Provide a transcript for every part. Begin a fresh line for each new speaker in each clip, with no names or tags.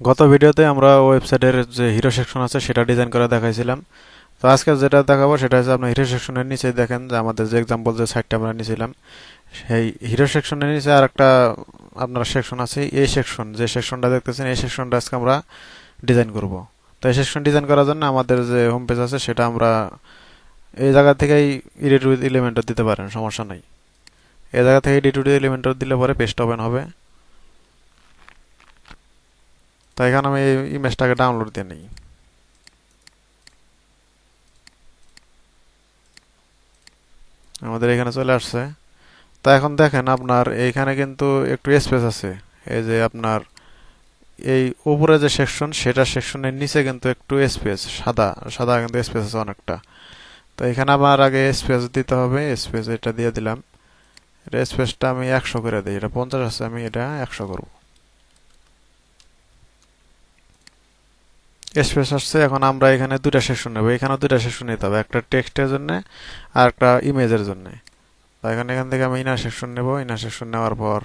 গত ভিডিওতে আমরা ওয়েবসাইটের যে হিরো সেকশন আছে সেটা ডিজাইন করে দেখাইছিলাম। তো আজকে যেটা দেখাবো সেটা হচ্ছে আপনার হিরো সেকশনের নিচে দেখেন যে আমাদের যে এক্সাম্পল যে সাইটটা আমরা নিয়েছিলাম সেই হিরো সেকশনের নিচে আর একটা আপনার সেকশন আছে। এই সেকশন যে সেকশনটা দেখতেছেন এই সেকশনটা আজকে আমরা ডিজাইন করব। তো এই সেকশন ডিজাইন করার জন্য আমাদের যে হোম পেজ আছে সেটা আমরা এই জায়গা থেকেই এডিট উইথ এলিমেন্টর দিতে পারেন, সমস্যা নাই। এই জায়গা থেকে এডিট উইথ এলিমেন্টর দিলে পরে পেজটা ওপেন হবে। তো এখানে আমি এই ইমেজটাকে ডাউনলোড দিয়ে নিই। আমাদের এখানে চলে আসছে। তো এখন দেখেন আপনার এইখানে কিন্তু একটু স্পেস আছে। এই যে আপনার এই উপরে যে সেকশন সেটা সেকশনের নিচে কিন্তু একটু স্পেস সাদা সাদা কিন্তু স্পেস আছে অনেকটা। তো এখানে আমার আগে স্পেস দিতে হবে। স্পেস এটা দিয়ে দিলাম। এটা স্পেসটা আমি 100 করে দিই। এটা 50 আছে, আমি এটা 100 করব। স্পেস আসছে। এখন আমরা এখানে দুইটা সেকশন নেব। এখানে দুইটা সেকশন নিতে হবে, একটা টেক্সটের জন্য আর একটা ইমেজের জন্য। তো এখান থেকে আমি ইনার সেকশন নেব। ইনার সেকশন নেওয়ার পর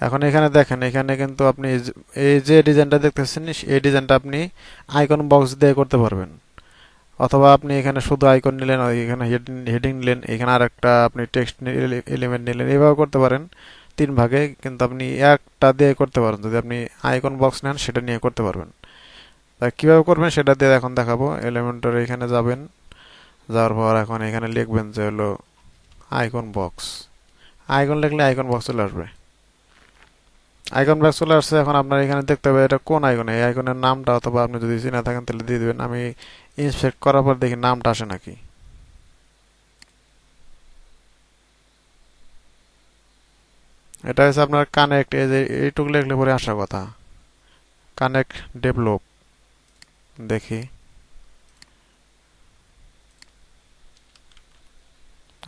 এখন এখানে দেখেন, এখানে কিন্তু আপনি এই যে ডিজাইনটা দেখতেছেন এই ডিজাইনটা আপনি আইকন বক্স দিয়ে করতে পারবেন, অথবা আপনি এখানে শুধু আইকন নিলেন, এখানে হেডিং নিলেন, এখানে আর একটা আপনি টেক্সট এলিমেন্ট নিলেন, এইভাবে করতে পারেন। তিন ভাগে কিন্তু আপনি একটা দিয়ে করতে পারেন। যদি আপনি আইকন বক্স নেন সেটা নিয়ে করতে পারবেন। তা কিভাবে করবেন সেটা দিয়ে এখন দেখাবো। এলিমেন্টর এখানে যাবেন, যাওয়ার পর এখন এখানে লিখবেন যে হলো আইকন বক্স। আইকন লিখলে আইকন বক্স চলে আসবে। আইকন ব্যাক চলে আসছে। এখন আপনার এখানে দেখতে হবে এটা কোন আইকন, এই আইকনের নামটা, অথবা আপনি যদি চিনে থাকেন তাহলে দিয়ে দিবেন। আমি ইন্সপেক্ট করার পর দেখি নামটা আসে নাকি। এটা হচ্ছে আপনার কানেক্ট, এই যে এইটুকু লিখলে পরে আসার কথা, কানেক্ট ডেভেলপ। দেখি,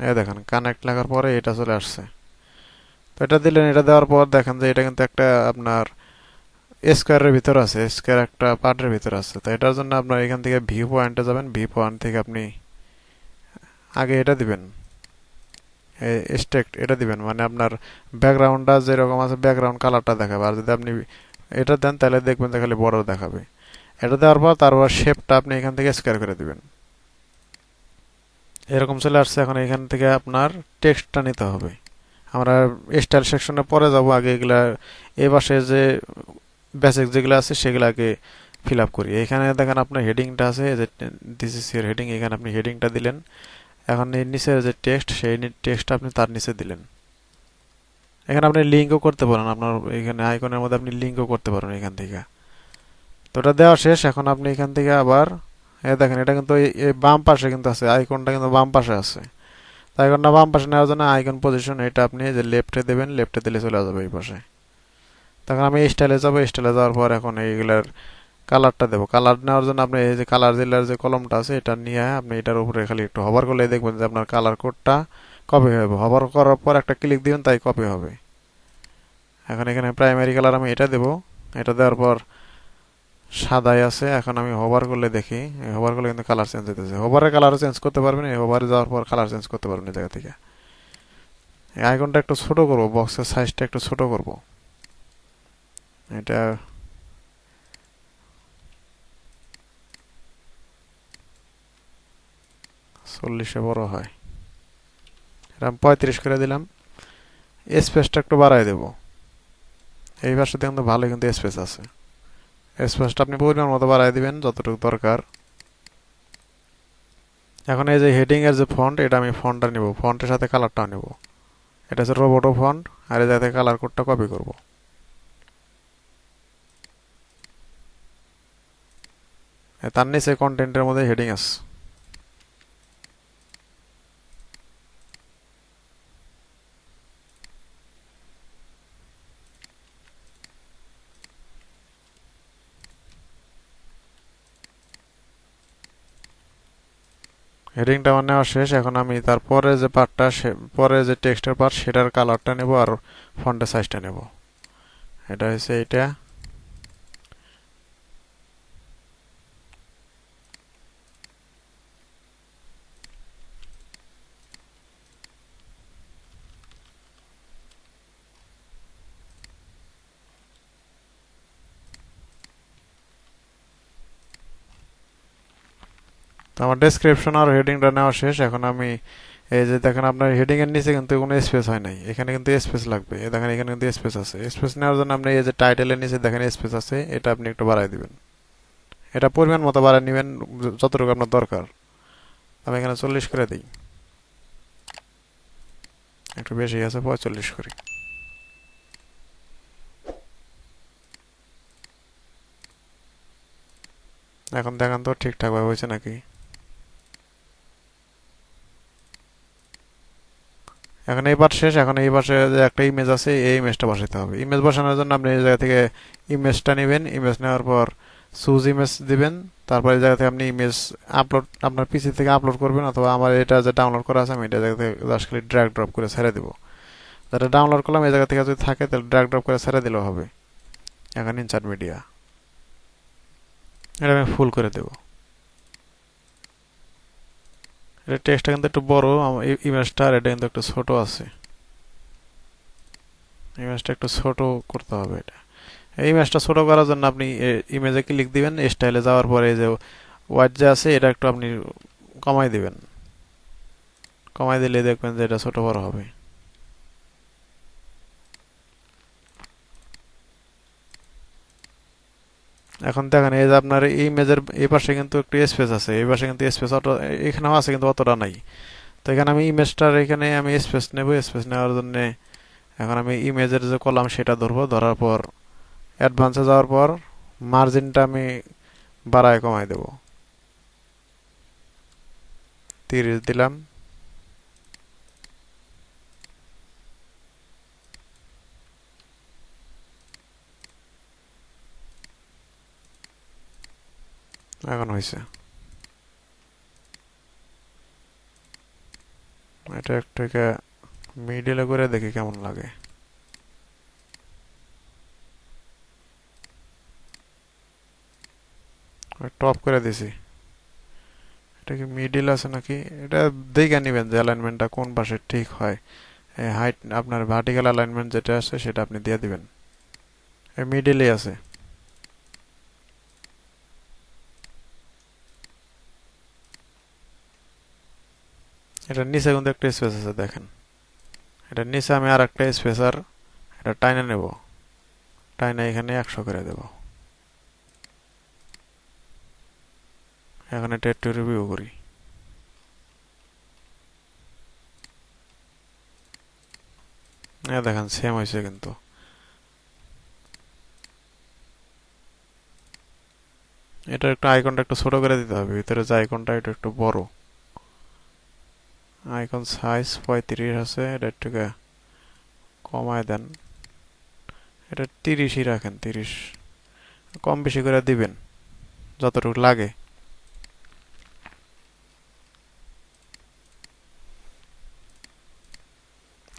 এই দেখেন কানেক্ট লেখার পরে এটা চলে আসছে। তো এটা দিলেন, এটা দেওয়ার পর দেখেন যে এটা কিন্তু একটা আপনার স্কোয়ারের ভিতর আছে, স্কোয়ার একটা পার্টের ভিতর আছে। তো এটার জন্য আপনার এখান থেকে ভিউ পয়েন্টে যাবেন। ভিউ পয়েন্ট থেকে আপনি আগে এটা দিবেন, স্টেক এটা দিবেন, মানে আপনার ব্যাকগ্রাউন্ডটা যেরকম আছে ব্যাকগ্রাউন্ড কালারটা দেখাবে। আর যদি আপনি এটা দেন তাহলে দেখবেন যে খালি বর্ডার দেখাবে। এটা দেওয়ার পর তারপর শেপটা আপনি এখান থেকে স্কোয়ার করে দিবেন। এরকম চলে আসছে। এখন এখান থেকে আপনার টেক্সটটা নিতে হবে। আমরা স্টাইল সেকশনে পরে যাব, আগে এগুলা এই পাশে যে বেসিক যেগুলো আছে সেগুলাকে ফিল আপ করি। এখানে দেখেন আপনার হেডিংটা আছে, যে দিস ইজ ইউর হেডিং, এখানে আপনি হেডিংটা দিলেন। এখন এর নিচে যে টেক্সট সেই টেক্সটটা আপনি তার নিচে দিলেন। এখানে আপনি লিঙ্কও করতে পারেন, আপনার এখানে আইকনের মধ্যে আপনি লিঙ্কও করতে পারেন এখান থেকে। তো ওটা দেওয়া শেষ। এখন আপনি এখান থেকে আবার দেখেন এটা কিন্তু এই বাম পাশে কিন্তু আছে, আইকনটা কিন্তু বাম পাশে আছে। তো আইকনটা বাম পাশে নেওয়ার জন্য আইকন পজিশন এটা আপনি যে লেফটে দেবেন, লেফটে দিলে চলে যাবে এই পাশে। তখন আমি স্টাইলে যাবো। স্টাইলে যাওয়ার পর এখন এইগুলার কালারটা দেবো। কালার নেওয়ার জন্য আপনি এই যে কালার জেলার যে কলমটা আছে এটা নিয়ে আপনি এটার উপরে খালি একটু হভার করলে দেখবেন যে আপনার কালার কোডটা কপি হবে। হভার করার পর একটা ক্লিক দিবেন, তাই কপি হবে। এখন এখানে প্রাইমারি কালার আমি এটা দেবো। এটা দেওয়ার পর সাদাই আছে। এখন আমি হোভার করলে দেখি, হোভার করলে কিন্তু কালার চেঞ্জ হতেছে। হোভারের কালারও চেঞ্জ করতে পারবেন, এই হোভারে যাওয়ার পর কালার চেঞ্জ করতে পারবেন এই জায়গা থেকে। এই আইকনটা একটু ছোট করব, বক্সের সাইজটা একটু ছোট করব। এটা 40-এ বড় হয়। এটা আমি 35 করে দিলাম। স্পেসটা একটু বাড়াই দেব। এই পাশে কিন্তু ভালো কিন্তু স্পেস আছে। স্পেসটা আপনি পরিমাণ মতো বাড়াই দিবেন যতটুকু দরকার। এখন এই যে হেডিং এর যে ফন্ট, এটা আমি ফন্টটা নিব, ফন্টের সাথে কালারটাও নিব। এটা হচ্ছে রোবোটো ফন্ট। আর এই জায়গায় কালার কোডটা কপি করব। তার নিচে কন্টেন্টের মধ্যে হেডিং আছে। হেডিংটা আমার নেওয়া শেষ। এখন আমি তারপরে যে পার্টটা, পরে যে টেক্সটের পার্ট সেটার কালারটা নেব আর ফন্টের সাইজটা নেব। এটা হচ্ছে এইটা। তো আমার ডেসক্রিপশন আর হেডিংটা নেওয়া শেষ। এখন আমি এই যে দেখেন আপনার হেডিং এর নিচে কিন্তু কোনো স্পেস হয় নাই, এখানে কিন্তু স্পেস লাগবে। এই দেখেন এখানে কিন্তু স্পেস আছে। স্পেস নেওয়ার জন্য আপনি এই যে টাইটেলের নিচে দেখেন স্পেস আছে, এটা আপনি একটু বাড়াই দিবেন। এটা পরিমাণ মতো বাড়াই নেবেন যতটুকু আপনার দরকার। আমি এখানে 40 করে দিই, একটু বেশি আছে, 45 করি। এখন দেখেন তো ঠিকঠাক ভাবে হয়েছে নাকি। এখন এই পার্ট শেষ। এখন এই পাশে যে একটা ইমেজ আছে, এই ইমেজটা বসাতে হবে। ইমেজ বসানোর জন্য আপনি এই জায়গা থেকে ইমেজটা নেবেন। ইমেজ নেওয়ার পর চুজ ইমেজ দিবেন। তারপর এই জায়গা থেকে আপনি ইমেজ আপলোড আপনার পিসি থেকে আপলোড করবেন, অথবা আমার এটা যে ডাউনলোড করা আছে আমি এটা জায়গা থেকে জাস্ট খালি ড্র্যাগ ড্রপ করে ছেড়ে দেবো। যেটা ডাউনলোড করলাম এই জায়গা থেকে যদি থাকে তাহলে ড্র্যাগ ড্রপ করে ছেড়ে দিলেও হবে। এখন ইনসার্ট মিডিয়া, এটা আমি ফুল করে দেবো। এটা টেক্সটটা কিন্তু একটু বড়, ইমেজটা আর এটা কিন্তু একটু ছোট আছে। ইমেজটা একটু ছোট করতে হবে। এটা এই ইমেজটা ছোট করার জন্য আপনি ইমেজে ক্লিক দিবেন, স্টাইলে যাওয়ার পরে এই যে ওয়াইড যে আছে এটা একটু আপনি কমাই দিবেন। কমাই দিলে দেখবেন যে এটা ছোট বড় হবে। এখন দেখেন এই যে আপনার এই ইমেজের এই পাশে কিন্তু একটু স্পেস আছে, এই পাশে কিন্তু স্পেস অত এখানেও আছে কিন্তু অতটা নাই। তো এখানে আমি ইমেজটার এখানে আমি স্পেস নেব। স্পেস নেওয়ার জন্য এখন আমি ইমেজের যে কলাম সেটা ধরবো। ধরার পর অ্যাডভান্সে যাওয়ার পর মার্জিনটা আমি বাড়ায় কমাই দেব, 30 দিলাম। এখন হয়েছে। এটা একটু মিডিলে করে দেখি কেমন লাগে। টপ করে দিছি। এটা কি মিডিল আছে নাকি, এটা দেখে নিবেন যে অ্যালাইনমেন্টটা কোন পাশে ঠিক হয়। হাইট আপনার ভার্টিক্যাল অ্যালাইনমেন্ট যেটা আছে সেটা আপনি দিয়ে দিবেন। মিডিলে আছে। এটার নিচে কিন্তু একটা স্পেস আছে দেখেন। এটার নিচে আমি আর একটা স্পেসার এটা টাইনে নেব। টাইনে এখানে 100 করে দেব। এখন এটা একটু রিভিউ করি। দেখেন সেম হয়েছে কিন্তু। এটা একটু আইকনটা একটু ছোট করে দিতে হবে, ভিতরে যে আইকনটা এটা একটু বড়। আইকন সাইজ 35 আছে, এটা একটু কমায় দেন। এটা 30ই রাখেন, 30। কম বেশি করে দিবেন যতটুকু লাগে।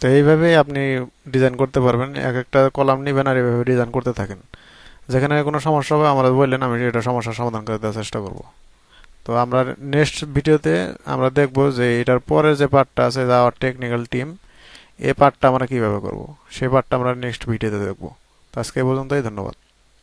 তো এইভাবে আপনি ডিজাইন করতে পারবেন। এক একটা কলাম নেবেন আর এইভাবে ডিজাইন করতে থাকেন। যেখানে কোনো সমস্যা হবে আমরা বললেন, আমি এটা সমস্যার সমাধান করে দেওয়ার চেষ্টা করব। তো আমরা নেক্সট ভিডিওতে আমরা দেখব যে এটার পরের যে পার্টটা আছে আওয়ার টেকনিক্যাল টিম, এই পার্টটা আমরা কিভাবে করব সেই পার্টটা আমরা নেক্সট ভিডিওতে দেখব। তো আজকে এই পর্যন্তই, ধন্যবাদ।